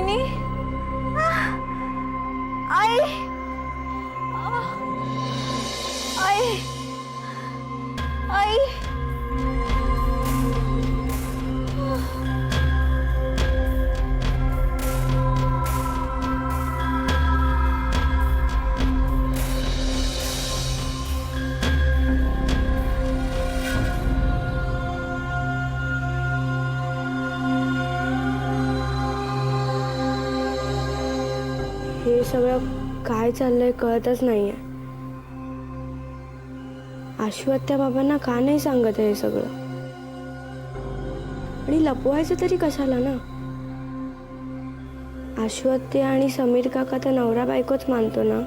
वहिनी आई आई आई हे सगळं काय चाललंय कळतच नाहीये. आशुआत्या बाबांना का नाही सांगत हे सगळं? आणि लपवायचं तरी कशाला ना? आशुआत्या आणि समीर काका तर नवरा बायकोच मानतो ना.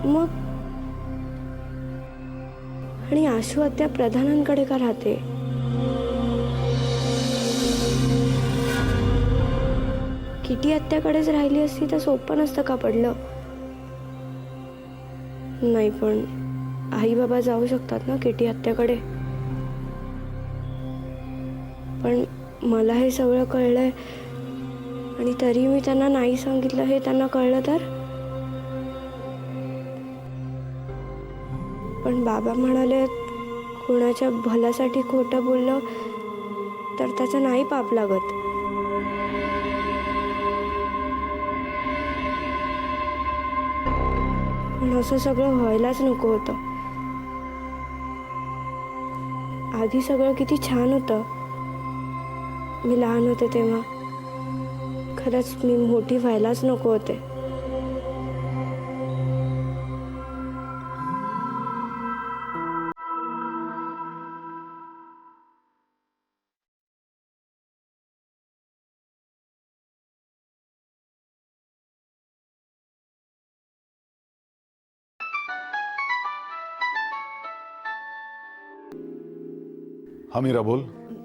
मग आणि आशुआत्या प्रधानांकडे का राहते? किटी आत्याकडेच राहिली असती तर सोपं नसतं का पडलं? नाही पण आई बाबा जाऊ शकतात ना किटी आत्याकडे. पण मला हे सगळं कळलंय आणि तरी मी त्यांना नाही सांगितलं हे त्यांना कळलं तर? पण बाबा म्हणाले कोणाच्या भल्यासाठी खोटं बोललं तर त्याचं नाही पाप लागत. पण असं सगळं व्हायलाच नको होतं. आधी सगळं किती छान होतं. मी लहान होते तेव्हा. खरंच मी मोठी व्हायलाच नको होते. हा मीरा बोल.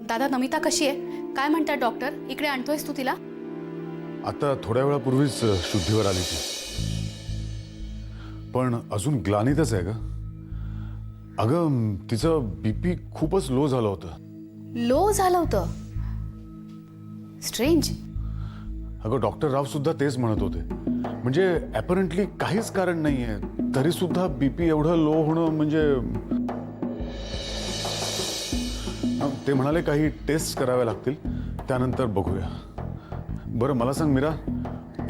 दादा नमिता कशी आहे? काय म्हणतात डॉक्टर? इकडे आणतोयस तू तिला? आता थोड्या वेळापूर्वीच शुद्धीवर आली ती, पण अजून ग्लानीतच आहे ग. अगं तिचं बीपी खूपच लो झालं होतं. लो झालं होतं? स्ट्रेंज. अगं डॉक्टर राव सुद्धा तेच म्हणत होते. म्हणजे ॲपरंटली काहीच कारण नाहीये तरी सुद्धा बीपी एवढं लो होणं म्हणजे ते म्हणाले काही टेस्ट कराव्या लागतील त्यानंतर बघूया. बरं मला सांग मीरा,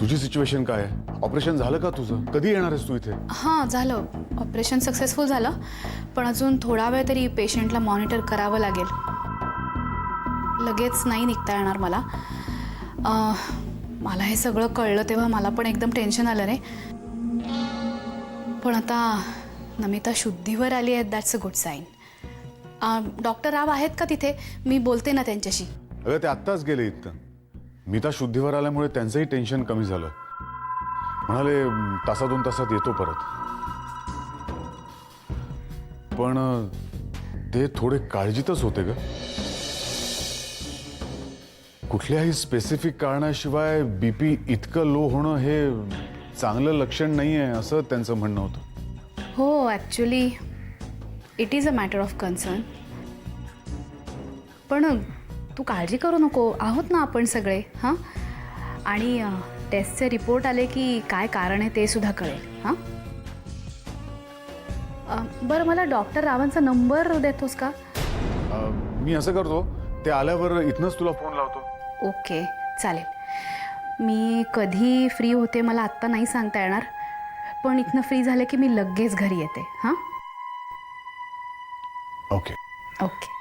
तुझी सिच्युएशन काय आहे? ऑपरेशन झालं का तुझं? कधी येणार आहेस तू इथे? हां झालं. ऑपरेशन सक्सेसफुल झालं, पण अजून थोडा वेळ तरी पेशंटला मॉनिटर करावं लागेल. लगेच नाही निघता येणार मला. मला हे सगळं कळलं तेव्हा मला पण एकदम टेन्शन आलं रे. पण आता नमिता शुद्धीवर आली आहे, that's a good sign. Doctor Rao आहेत का तिथे? मी बोलते ना त्यांच्याशी. अगं ते आत्ताच गेले इथं. मीता शुद्धीवर आल्यामुळे त्यांचंही टेन्शन कमी झालं. म्हणाले तासा 2 तासात येतो परत. पण ते थोडे काळजीतच होते ग. कुठल्याही स्पेसिफिक कारणाशिवाय बीपी इतकं लो होणं हे चांगलं लक्षण नाही आहे असं त्यांचं म्हणणं होतं. हो actually it is a matter of concern. पण तू काळजी करू नको, आहोत ना आपण सगळे. हां, आणि टेस्टचे रिपोर्ट आले की काय कारण आहे ते सुद्धा कळेल. हां, बरं मला डॉक्टर रावांचा नंबर देतोस का? मी असं करतो, ते आल्यावर इथनंच तुला फोन लावतो. ओके चालेल. मी कधी फ्री होते मला आत्ता नाही सांगता येणार, पण इथनं फ्री झालं की मी लगेच घरी येते. हां, ओके ओके.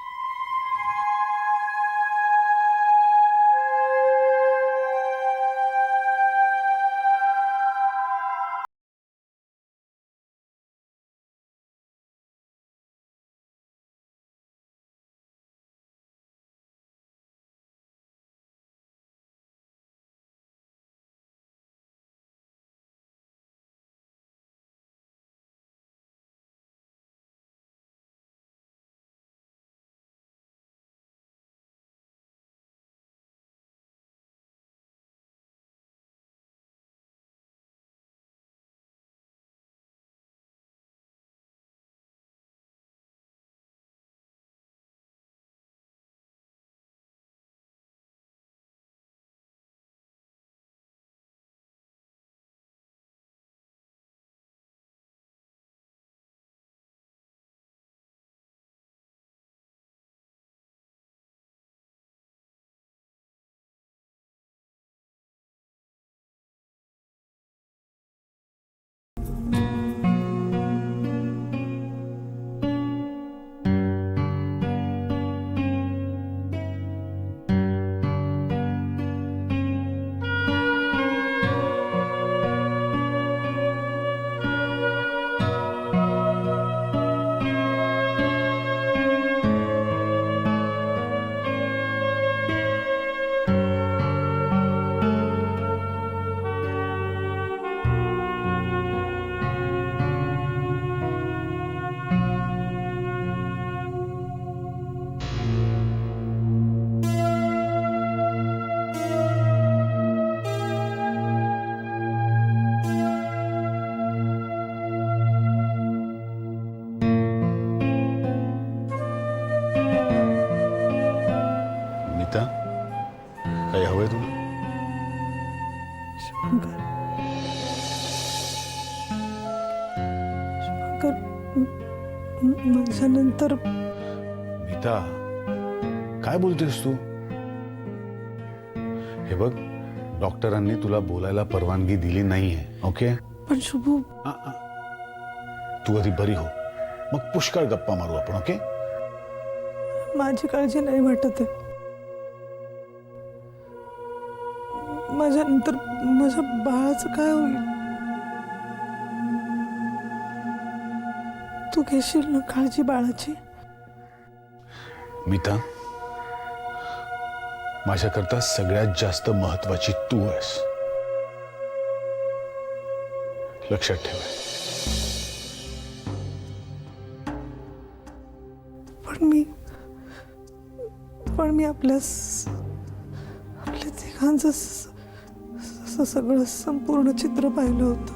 काही हवंय तुला? शुभंकर, माझ्यानंतर मीता, काय बोलतेस तू? हे बघ, डॉक्टरांनी तुला बोलायला परवानगी दिली नाहीये. ओके? पण शुभू, तू आधी बरी हो, मग पुष्कळ गप्पा मारू आपण. ओके? माझी काळजी नाही वाटत आहे. माझ्यानंतर माझ्या बाळाचं काय होईल? तू घेशील ना काळजी बाळाची? मीता, माझ्याकरता सगळ्यात जास्त महत्वाची तू आहेस. लक्षात ठेव. पण मी आपल्या तिघांचं सगळं संपूर्ण चित्र पाहिलं होतं.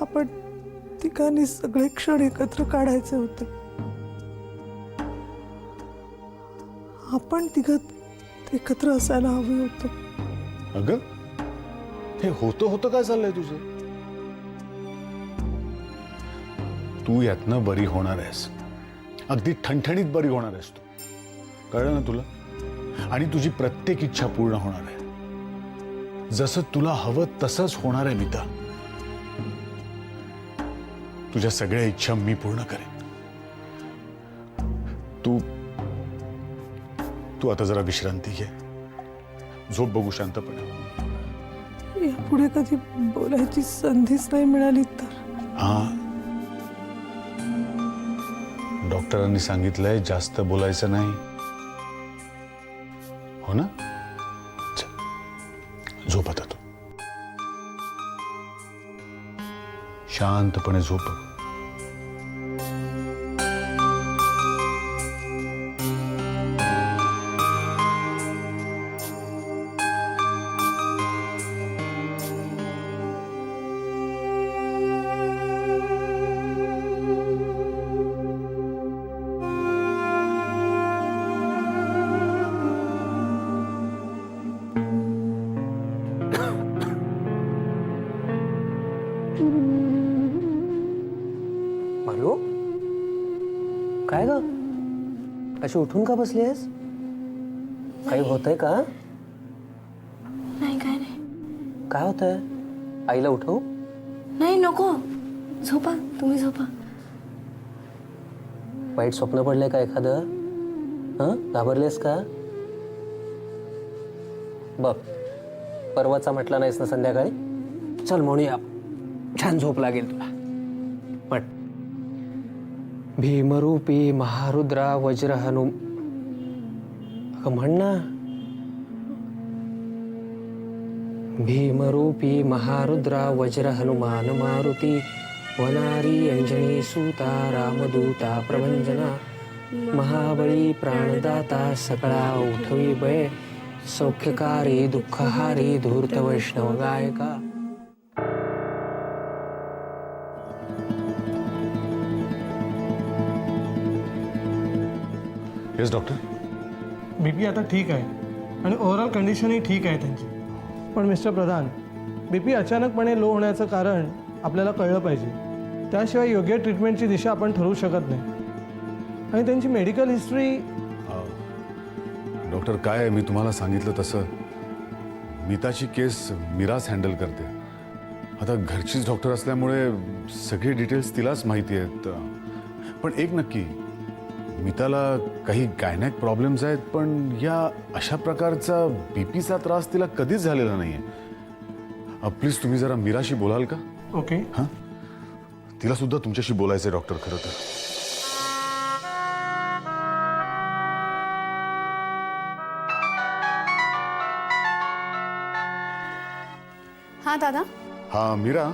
आपण तिघांनी सगळे क्षण एकत्र काढायचे होते. आपण तिघं एकत्र असायला हवे होते. अगं, हे होतं काय चाललंय तुझं? तू यातनं बरी होणार आहेस. अगदी ठणठणीत बरी होणार आहेस तू. कळलं ना तुला? आणि तुझी प्रत्येक इच्छा पूर्ण होणार आहे. जसं तुला हवं तसंच होणार आहे मीता. तुझ्या सगळ्या इच्छा मी पूर्ण करेन. तू आता जरा विश्रांती घे, झोप बघू शांतपणे. यापुढे कधी बोलायची संधीच नाही मिळाली तर? डॉक्टरांनी सांगितलंय जास्त बोलायचं नाही. हो ना? झोप आता तू. शांतपणे झोप. मालू, काय ग? अशी उठून का बसली आहेस? काही होतंय का? नाही, काय नाही. काय होतंय? आईला उठवू? नाही, नको. झोपा, तुम्ही झोपा. वाईट स्वप्न पडलंय का एखादं? घाबरलेस का? बघ, परवाचा म्हटला नाहीस ना संध्याकाळी? चल म्हणूया, छान झोप लागेल तुला. पण भीमरूपी महारुद्रा वज्र हनुम, अगं म्हण ना. भीमरूपी महारुद्रा वज्र हनुमान मारुती वनारी अंजनी सूता रामदूता प्रभंजना महाबळी प्राणदाता सकळा उठवी बळे सौख्यकारी दुःखहारी धूर्त वैष्णव गायका. Yes doctor. बीपी आता ठीक आहे आणि ओव्हरऑल कंडिशनही ठीक आहे त्यांची. पण मिस्टर प्रधान, बीपी अचानकपणे लो होण्याचं कारण आपल्याला कळलं पाहिजे. त्याशिवाय योग्य ट्रीटमेंटची दिशा आपण ठरवू शकत नाही. आणि त्यांची मेडिकल हिस्ट्री. डॉक्टर, काय आहे, मी तुम्हाला सांगितलं तसं मीताची केस मीराच हँडल करते. आता घरचीच डॉक्टर असल्यामुळे सगळे डिटेल्स तिलाच माहिती आहेत. पण एक नक्की, मीताला काही गायनॅक प्रॉब्लेम्स आहेत, पण या अशा प्रकारचा बीपीचा त्रास तिला कधीच झालेला नाहीये. प्लीज तुम्ही जरा मीराशी बोलाल का? ओके. हां, तिला सुद्धा तुमच्याशी बोलायचंय डॉक्टर. खरं तर हां दादा. हा मीरा.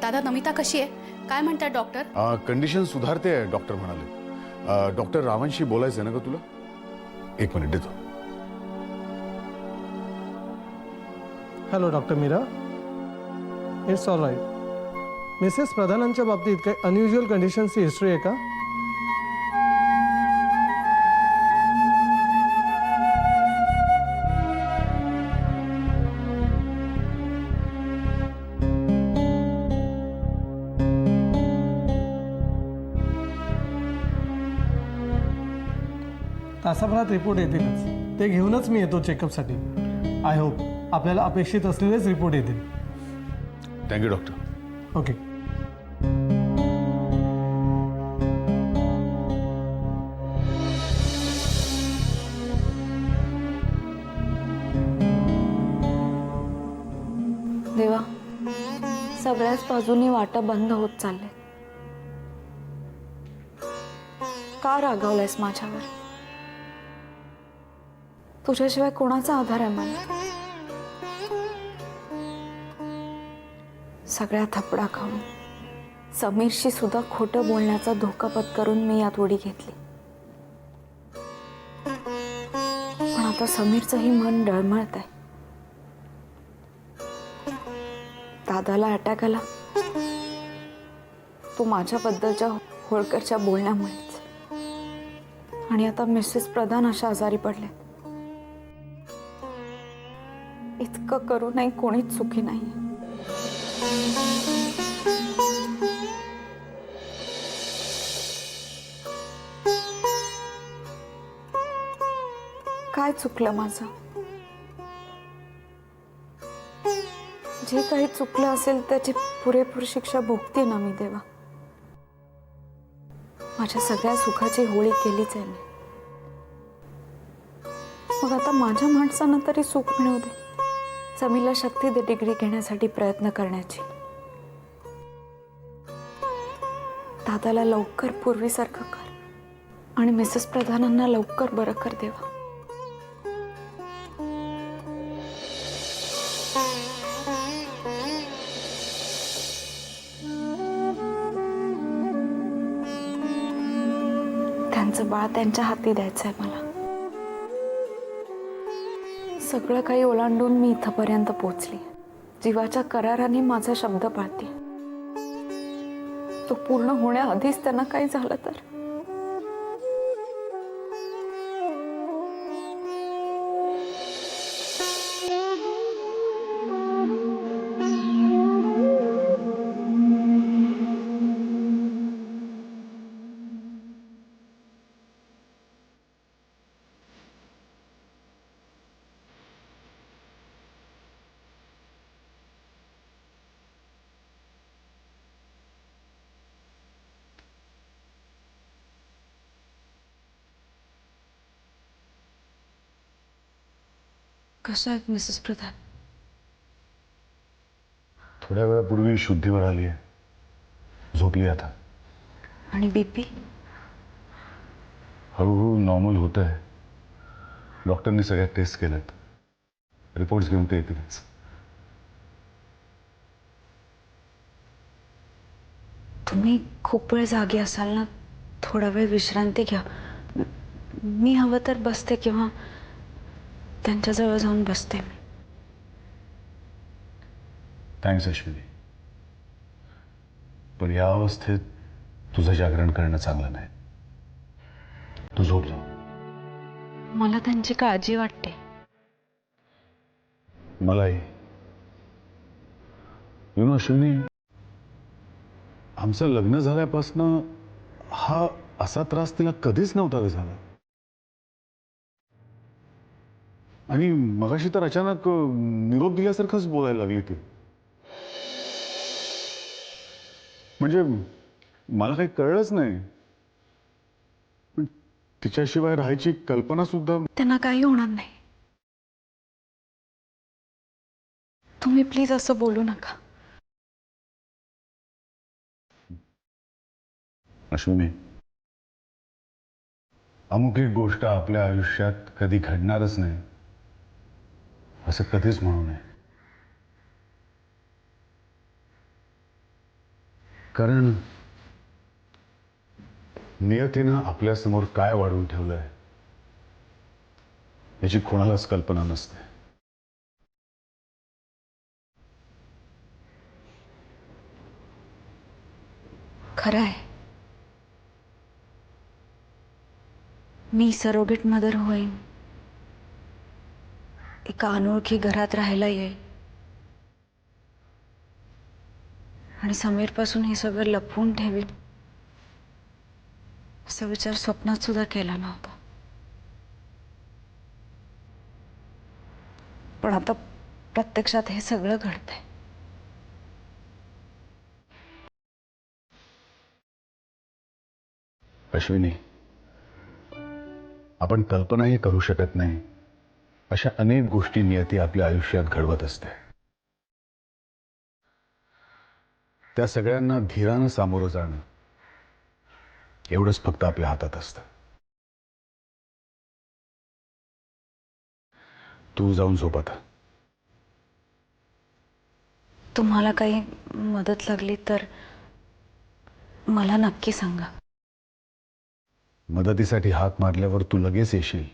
दादा, नमिता कशी आहे? काय म्हणतात डॉक्टर? कंडिशन सुधारते आहे डॉक्टर म्हणाले. डॉक्टर रावांशी बोलायचंय ना का तुला? एक मिनिट देतो. Hello doctor Meera. It's all right. Mrs प्रधानांच्या बाबतीत काही अनयुज्युअल कंडिशनची हिस्ट्री आहे का? तासाभरात रिपोर्ट येतीलच. ते घेऊनच मी येतो चेकअपसाठी. आय होप आपल्याला अपेक्षित असलेलेच रिपोर्ट येतील. Thank you doctor. ओके. देवा, सगळ्याच बाजूनी वाटा बंद होत चालले. का रागावलायस माझ्यावर? तुझ्याशिवाय कोणाचा आधार आहे मला? सगळ्या थपडा खाऊन समीरशी सुद्धा खोटं बोलण्याचा धोका पत्करून मी यात उडी घेतली. पण आता समीरचंही मन डळमळत आहे. दादाला अटॅक आला तो माझ्याबद्दलच्या होळकरच्या बोलण्यामुळेच. आणि आता मिसेस प्रधान अशा आजारी पडले. इतकं करूनही कोणीच सुखी नाही. काय चुकलं माझं? जे काही चुकलं असेल त्याची पुरेपूर शिक्षा भोगते ना मी देवा. माझ्या सगळ्या सुखाची होळी केलीच आहे मी. मग आता माझ्या माणसांना तरी सुख मिळू दे. समीरला शक्ती दे डिग्री घेण्यासाठी प्रयत्न करण्याची. दादाला लवकर पूर्वीसारखं कर आणि मिसेस प्रधानांना लवकर बरं कर देवा. त्यांचं बाळ त्यांच्या हाती द्यायचंय मला. सगळं काही ओलांडून मी इथपर्यंत पोहोचली. जीवाच्या कराराने माझा शब्द पाळते. तो पूर्ण होण्याआधीच त्यांना काही झालं तर? कशा आहेत मिसेस प्रधान? थोड्या वेळापूर्वी शुद्धीवर आली आहे. झोपली आता. आणि बीपी? हळूहळू नॉर्मल होत आहे. डॉक्टरनी सगळ्या टेस्ट केल्यात. रिपोर्ट्स घेऊन ते येतीलच. तुम्ही खूप वेळ जागी असाल ना, थोडा वेळ विश्रांती घ्या. मी हवं तर बसते किंवा त्यांच्याजवळ जाऊन बसते. थँक्स अश्विनी. पण या अवस्थेत तुझं जागरण करणं चांगलं नाही. तू झोप जा. मला त्यांची काळजी वाटते. मलाही. अश्विनी, आमचं लग्न झाल्यापासनं हा असा त्रास तिला कधीच नव्हता रे झाला. आणि मगाशी तर अचानक निरोप दिल्यासारखंच बोलायला लागली ती. म्हणजे मला काही कळलंच नाही. पण तिच्याशिवाय राहायची कल्पना सुद्धा. त्यांना काही होणार नाही. तुम्ही प्लीज असं बोलू नका. अश्विनी, अमुक एक गोष्ट आपल्या आयुष्यात कधी घडणारच नाही असं कधीच म्हणू नये. कारण नियतीनं आपल्यासमोर काय वाढवून ठेवलंय याची कोणालाच कल्पना नसते. खरं आहे. मी सरोगेट मदर होईन. एका अनोळखी घरात राहायला येईल आणि समीरपासून हे सगळं लपवून ठेवीन असा विचार स्वप्नात सुद्धा केला नव्हता. पण आता प्रत्यक्षात हे सगळं घडतंय. अश्विनी, आपण कल्पनाही करू शकत नाही अशा अनेक गोष्टी नियती आपल्या आयुष्यात घडवत असते. त्या सगळ्यांना धीरानं सामोरं जाणं एवढंच फक्त आपल्या हातात असतं. तू जाऊन झोप आता. तुम्हाला काही मदत लागली तर मला नक्की सांगा. मदतीसाठी हाक मारल्यावर तू लगेच येशील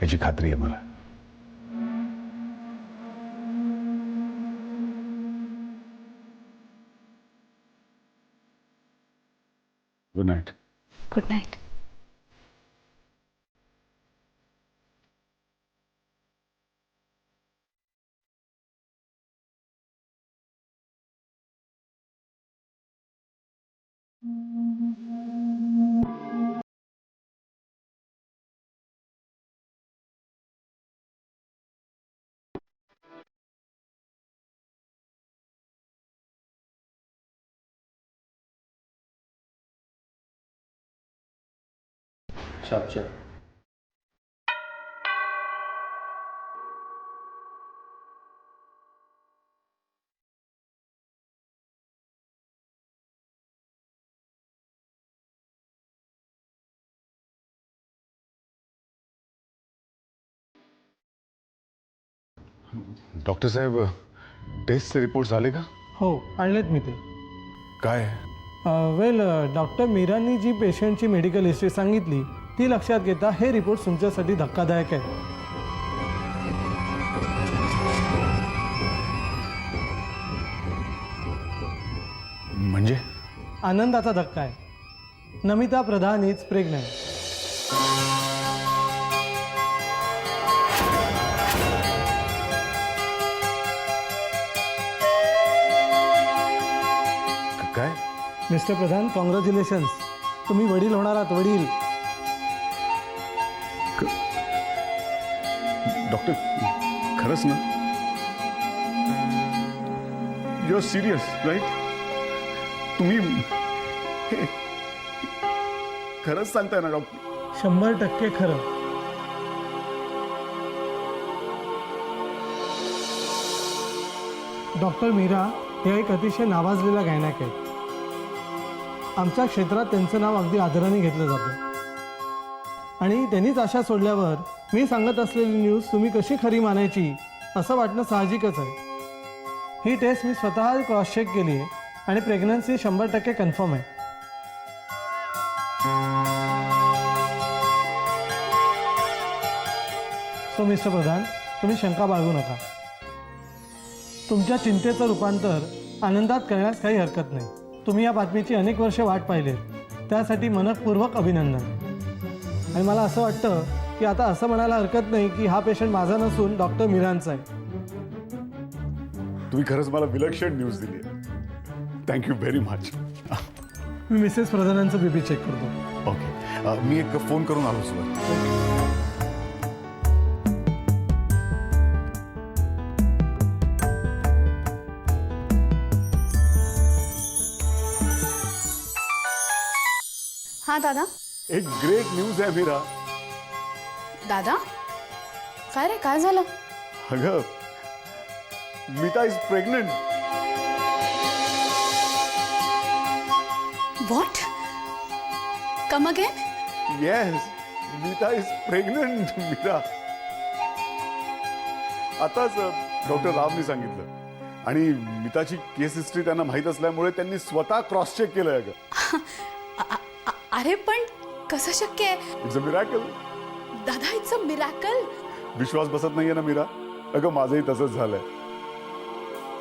याची खात्री आहे मला. Good night. Good night. शापच्या डॉक्टर साहेब, टेस्टचे रिपोर्ट्स आले का? हो, आणलेत मी ते. काय? वेल, डॉक्टर मीरांनी जी पेशंटची मेडिकल हिस्ट्री सांगितली ती लक्षात घेता हे रिपोर्ट तुमच्यासाठी धक्कादायक आहे. म्हणजे? आनंदाचा धक्का आहे. Namita Pradhan is pregnant. काय? Mister Pradhan, congratulations. तुम्ही वडील होणार आहात. वडील. डॉक्टर, खरंच ना? You are serious, right? तुम्ही खरंच सांगताय ना डॉक्टर? 100% खरं. डॉक्टर मीरा हे एक अतिशय नावाजलेला गायनॅक आहेत. आमच्या क्षेत्रात त्यांचं नाव अगदी आदराने घेतलं जातं. आणि त्यांनीच आशा सोडल्यावर मी सांगत असलेली न्यूज तुम्ही कशी खरी मानायची असं वाटणं साहजिकच आहे. ही टेस्ट मी स्वतः क्रॉस चेक केली आहे आणि प्रेग्नन्सी 100% कन्फर्म आहे. सो मिस्टर प्रधान, तुम्ही शंका बाळगू नका. तुमच्या चिंतेचं रूपांतर आनंदात करण्यास काही हरकत नाही. तुम्ही या बातमीची अनेक वर्षे वाट पाहिली, त्यासाठी मनःपूर्वक अभिनंदन. आणि मला असं वाटतं की आता असं म्हणायला हरकत नाही की हा पेशंट माझा नसून डॉक्टर मीरांचा आहे. तुम्ही खरंच मला विलक्षण न्यूज दिली आहे. Thank you very much. मी मिसेस प्रधानांचं बीपी चेक करतो. ओके, मी एक फोन करून आलो सुद्धा. हां दादा. एक ग्रेट न्यूज आहे मीरा. दादा, काय रे, काय झालं? अगं, Meeta is pregnant. What? Come again? Yes, Meeta is pregnant. Meera आताच डॉक्टर रावनी सांगितलं. आणि मीताची केस हिस्ट्री त्यांना माहीत असल्यामुळे त्यांनी स्वतः क्रॉस चेक केलंय. अगं, अरे पण कसं शक्य आहे? It's a miracle. दादा, इट्स अ मिरॅकल. विश्वास बसत नाहीये ना मीरा? अगं, माझंही तसंच झालंय.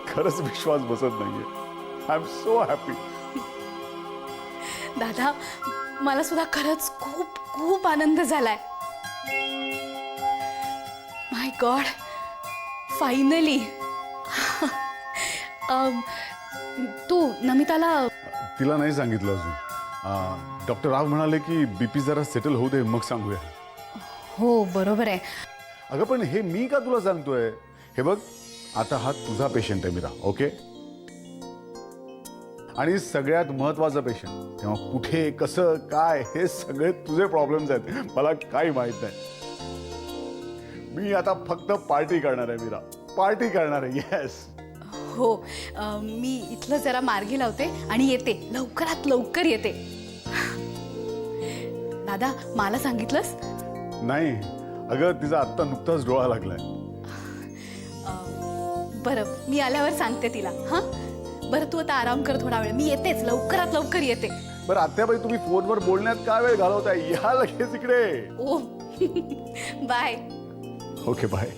खरंच विश्वास बसत नाहीये. I am so happy. दादा, मला सुद्धा खरंच खूप खूप आनंद झालाय. माय गॉड, फायनली. तू नमिताला? तिला नाही सांगितलं अजून. डॉक्टर राव म्हणाले की बीपी जरा सेटल होऊ दे, मग सांगूया. हो, बरोबर आहे. अगं पण हे मी का तुला सांगतोय? हे बघ, आता हा तुझा पेशंट आहे मीरा, ओके? आणि सगळ्यात महत्वाचा पेशंट, तेव्हा कुठे कसं काय हे सगळे तुझे प्रॉब्लेम्स आहेत, मला काही माहित नाही. मी आता फक्त पार्टी करणार आहे मीरा, पार्टी करणार आहे. येस. हो, मी इथलं जरा मार्गी लावते आणि येते, लवकरात लवकर येते. दादा, मला सांगितलंस? नाही अगं, तिचा आत्ता नुकताच डोळा लागलाय. बरं, मी आल्यावर सांगते तिला. हां, बरं, तू आता आराम कर थोडा वेळ. मी येतेच, लवकरात लवकर येते. बरं आत्याबाई, तुम्ही फोनवर बोलण्यात काय वेळ घालवताय? या लगेच इकडे. Oh bye. Okay bye.